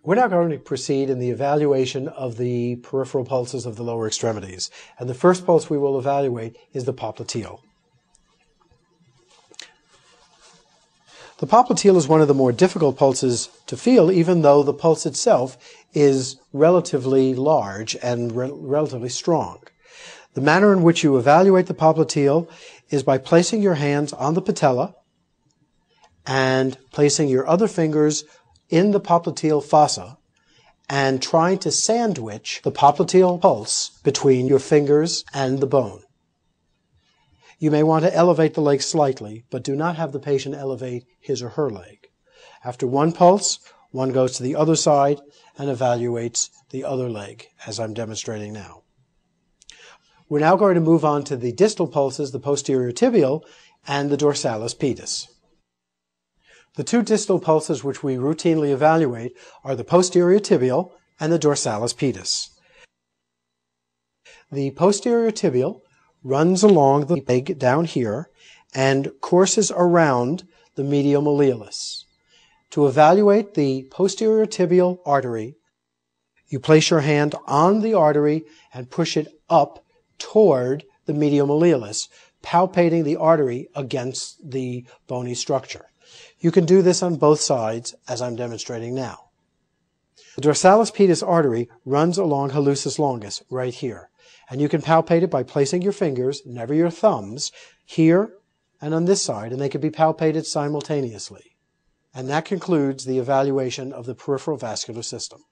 We're now going to proceed in the evaluation of the peripheral pulses of the lower extremities. And the first pulse we will evaluate is the popliteal. The popliteal is one of the more difficult pulses to feel, even though the pulse itself is relatively large and relatively strong. The manner in which you evaluate the popliteal is by placing your hands on the patella and placing your other fingers in the popliteal fossa and trying to sandwich the popliteal pulse between your fingers and the bone. You may want to elevate the leg slightly, but do not have the patient elevate his or her leg. After one pulse, one goes to the other side and evaluates the other leg, as I'm demonstrating now. We're now going to move on to the distal pulses, the posterior tibial and the dorsalis pedis. The two distal pulses which we routinely evaluate are the posterior tibial and the dorsalis pedis. The posterior tibial runs along the leg down here and courses around the medial malleolus. To evaluate the posterior tibial artery, you place your hand on the artery and push it up toward the medial malleolus, palpating the artery against the bony structure. You can do this on both sides, as I'm demonstrating now. The dorsalis pedis artery runs along hallucis longus, right here. And you can palpate it by placing your fingers, never your thumbs, here and on this side, and they can be palpated simultaneously. And that concludes the evaluation of the peripheral vascular system.